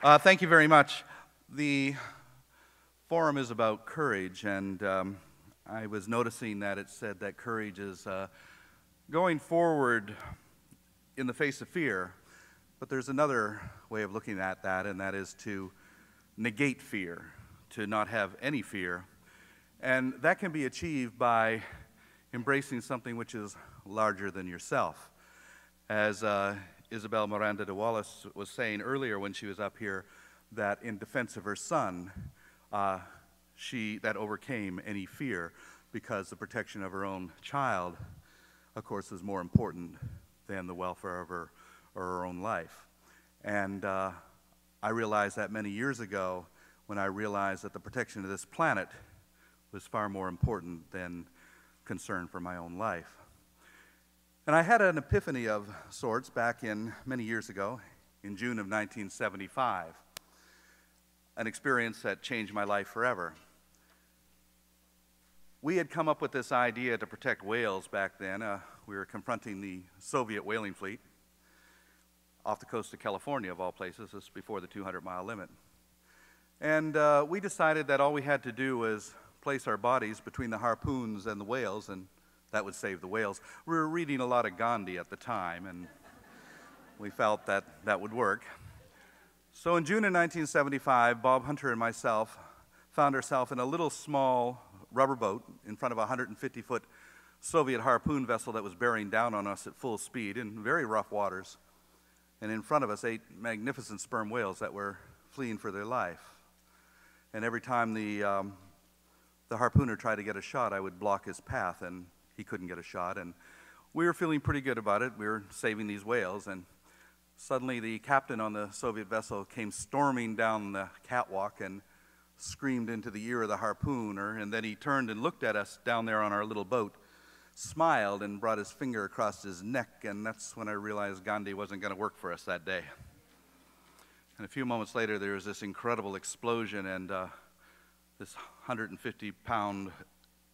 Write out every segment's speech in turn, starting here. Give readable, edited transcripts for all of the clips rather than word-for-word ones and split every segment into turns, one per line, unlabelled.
Thank you very much. The forum is about courage, and I was noticing that it said that courage is going forward in the face of fear, but there's another way of looking at that, and that is to negate fear, to not have any fear. And that can be achieved by embracing something which is larger than yourself. As Isabel Miranda de Wallace was saying earlier when she was up here, that in defense of her son, that overcame any fear because the protection of her own child, of course, is more important than the welfare of her or her own life. And I realized that many years ago when I realized that the protection of this planet was far more important than concern for my own life. And I had an epiphany of sorts back in many years ago, in June of 1975, an experience that changed my life forever. We had come up with this idea to protect whales back then. We were confronting the Soviet whaling fleet off the coast of California, of all places. This was before the 200-mile limit. And we decided that all we had to do was place our bodies between the harpoons and the whales, and that would save the whales. We were reading a lot of Gandhi at the time, and we felt that that would work. So in June of 1975, Bob Hunter and myself found ourselves in a little small rubber boat in front of a 150-foot Soviet harpoon vessel that was bearing down on us at full speed in very rough waters. And in front of us, 8 magnificent sperm whales that were fleeing for their life. And every time the harpooner tried to get a shot, I would block his path, and he couldn't get a shot. And we were feeling pretty good about it. We were saving these whales, and suddenly the captain on the Soviet vessel came storming down the catwalk and screamed into the ear of the harpooner, and then he turned and looked at us down there on our little boat, smiled, and brought his finger across his neck, and that's when I realized Gandhi wasn't going to work for us that day. And a few moments later, there was this incredible explosion, and this 150-pound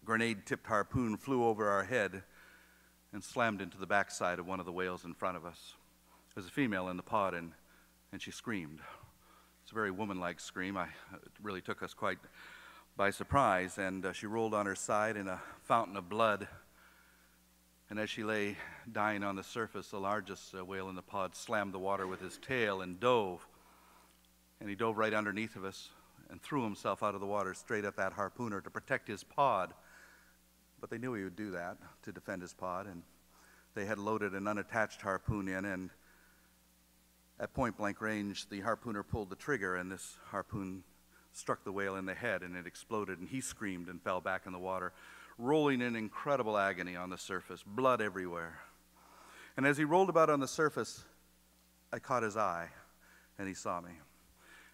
grenade-tipped harpoon flew over our head and slammed into the backside of one of the whales in front of us. There was a female in the pod, and she screamed. It's a very woman-like scream. It really took us quite by surprise, and she rolled on her side in a fountain of blood. And as she lay dying on the surface, the largest whale in the pod slammed the water with his tail and dove. And he dove right underneath of us and threw himself out of the water straight at that harpooner to protect his pod. But they knew he would do that to defend his pod, and they had loaded an unattached harpoon in, and at point-blank range, the harpooner pulled the trigger, and this harpoon struck the whale in the head, and it exploded, and he screamed and fell back in the water, rolling in incredible agony on the surface, blood everywhere. And as he rolled about on the surface, I caught his eye, and he saw me.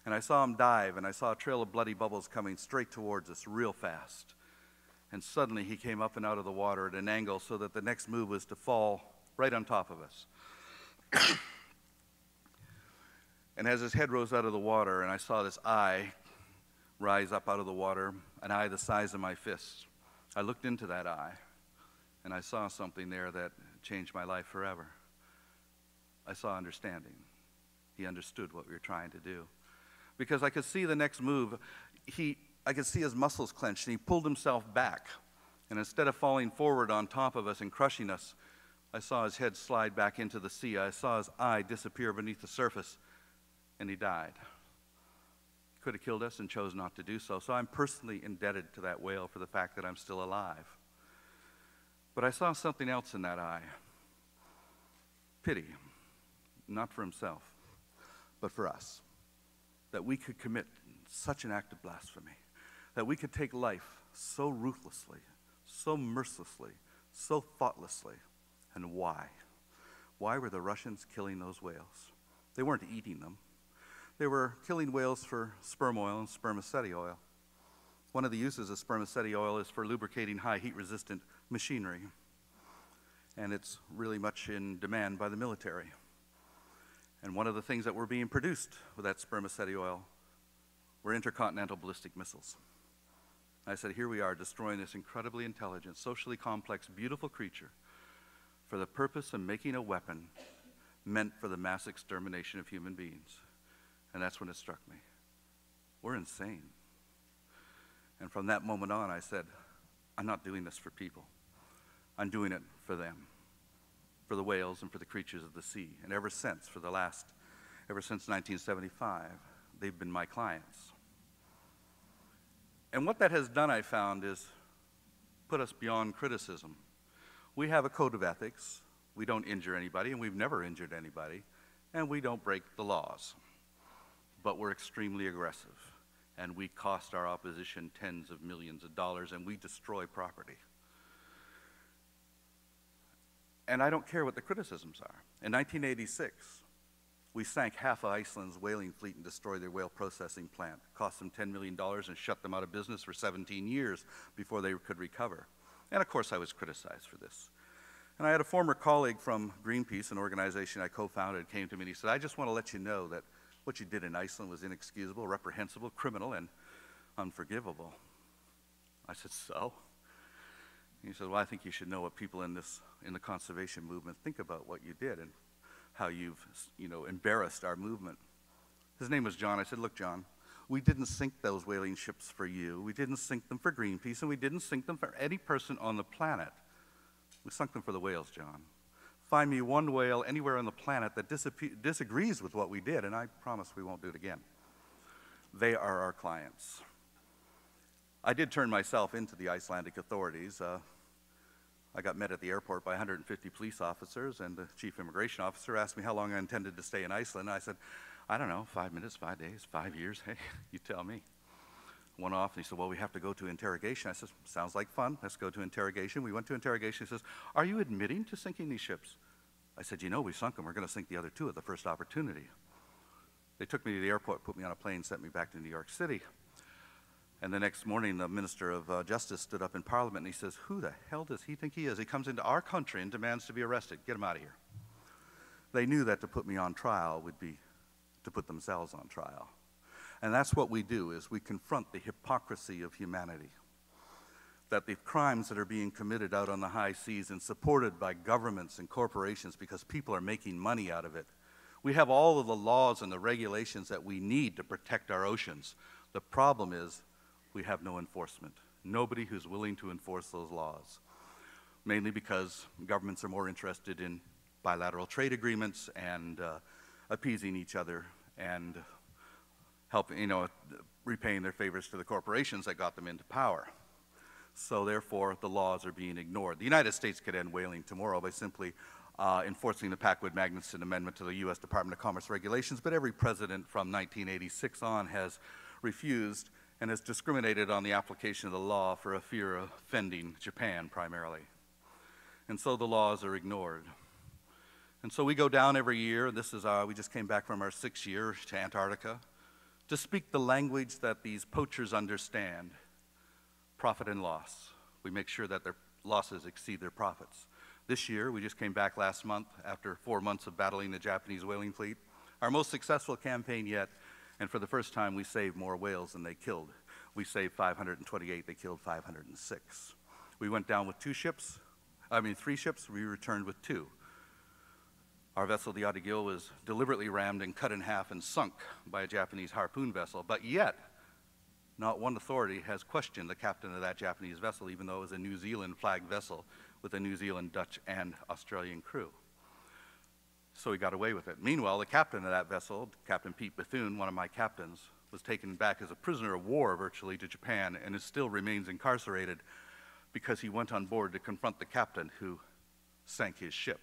And I saw him dive, and I saw a trail of bloody bubbles coming straight towards us real fast. And suddenly he came up and out of the water at an angle so that the next move was to fall right on top of us. And as his head rose out of the water, and I saw this eye rise up out of the water, an eye the size of my fist, I looked into that eye, and I saw something there that changed my life forever. I saw understanding. He understood what we were trying to do. Because I could see the next move, I could see his muscles clenched, and he pulled himself back. And instead of falling forward on top of us and crushing us, I saw his head slide back into the sea. I saw his eye disappear beneath the surface, and he died. He could have killed us and chose not to do so. So I'm personally indebted to that whale for the fact that I'm still alive. But I saw something else in that eye. Pity, not for himself, but for us. That we could commit such an act of blasphemy, that we could take life so ruthlessly, so mercilessly, so thoughtlessly. And why? Why were the Russians killing those whales? They weren't eating them. They were killing whales for sperm oil and spermaceti oil. One of the uses of spermaceti oil is for lubricating high heat-resistant machinery, and it's really much in demand by the military. And one of the things that were being produced with that spermaceti oil were intercontinental ballistic missiles. I said, here we are destroying this incredibly intelligent, socially complex, beautiful creature for the purpose of making a weapon meant for the mass extermination of human beings. And that's when it struck me. We're insane. And from that moment on, I said, I'm not doing this for people. I'm doing it for them, for the whales and for the creatures of the sea. And ever since 1975, they've been my clients. And what that has done, I found, is put us beyond criticism. We have a code of ethics. We don't injure anybody, and we've never injured anybody, and we don't break the laws. But we're extremely aggressive, and we cost our opposition tens of millions of dollars, and we destroy property. And I don't care what the criticisms are. In 1986, we sank half of Iceland's whaling fleet and destroyed their whale processing plant. Cost them $10 million and shut them out of business for 17 years before they could recover. And of course, I was criticized for this. And I had a former colleague from Greenpeace, an organization I co-founded, came to me and he said, I just want to let you know that what you did in Iceland was inexcusable, reprehensible, criminal, and unforgivable. I said, so? He said, well, I think you should know what people in the conservation movement think about what you did and how you've, embarrassed our movement. His name was John. I said, look, John, we didn't sink those whaling ships for you. We didn't sink them for Greenpeace, and we didn't sink them for any person on the planet. We sunk them for the whales, John. Find me one whale anywhere on the planet that disagrees with what we did, and I promise we won't do it again. They are our clients. I did turn myself into the Icelandic authorities. I got met at the airport by 150 police officers, and the chief immigration officer asked me how long I intended to stay in Iceland. I said, I don't know, 5 minutes, 5 days, 5 years, hey, you tell me. Went off, and he said, well, we have to go to interrogation. I said, sounds like fun, let's go to interrogation. We went to interrogation. He says, are you admitting to sinking these ships? I said, we sunk them. We're going to sink the other two at the first opportunity. They took me to the airport, put me on a plane, sent me back to New York City. And the next morning, the Minister of Justice stood up in Parliament, and he says, who the hell does he think he is? He comes into our country and demands to be arrested. Get him out of here. They knew that to put me on trial would be to put themselves on trial. And that's what we do, is we confront the hypocrisy of humanity. That the crimes that are being committed out on the high seas and supported by governments and corporations because people are making money out of it. We have all of the laws and the regulations that we need to protect our oceans. The problem is we have no enforcement. Nobody who's willing to enforce those laws. Mainly because governments are more interested in bilateral trade agreements and appeasing each other and repaying their favors to the corporations that got them into power. So therefore, the laws are being ignored. The United States could end whaling tomorrow by simply enforcing the Packwood-Magnuson Amendment to the U.S. Department of Commerce regulations, but every president from 1986 on has refused and has discriminated on the application of the law for a fear of offending Japan primarily. And so the laws are ignored. And so we go down every year. This is we just came back from our 6th year to Antarctica to speak the language that these poachers understand, profit and loss. We make sure that their losses exceed their profits. This year, we just came back last month after 4 months of battling the Japanese whaling fleet, our most successful campaign yet. And for the first time, we saved more whales than they killed. We saved 528, they killed 506. We went down with 3 ships, we returned with 2. Our vessel, the Adigil, was deliberately rammed and cut in half and sunk by a Japanese harpoon vessel, but yet, not one authority has questioned the captain of that Japanese vessel, even though it was a New Zealand flagged vessel with a New Zealand, Dutch, and Australian crew. So he got away with it. Meanwhile, the captain of that vessel, Captain Pete Bethune, one of my captains, was taken back as a prisoner of war virtually to Japan and still remains incarcerated because he went on board to confront the captain who sank his ship.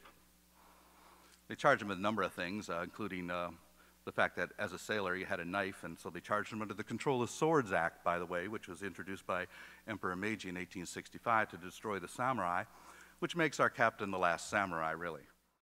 They charged him with a number of things, including the fact that as a sailor he had a knife, and so they charged him under the Control of Swords Act, by the way, which was introduced by Emperor Meiji in 1865 to destroy the samurai, which makes our captain the last samurai, really.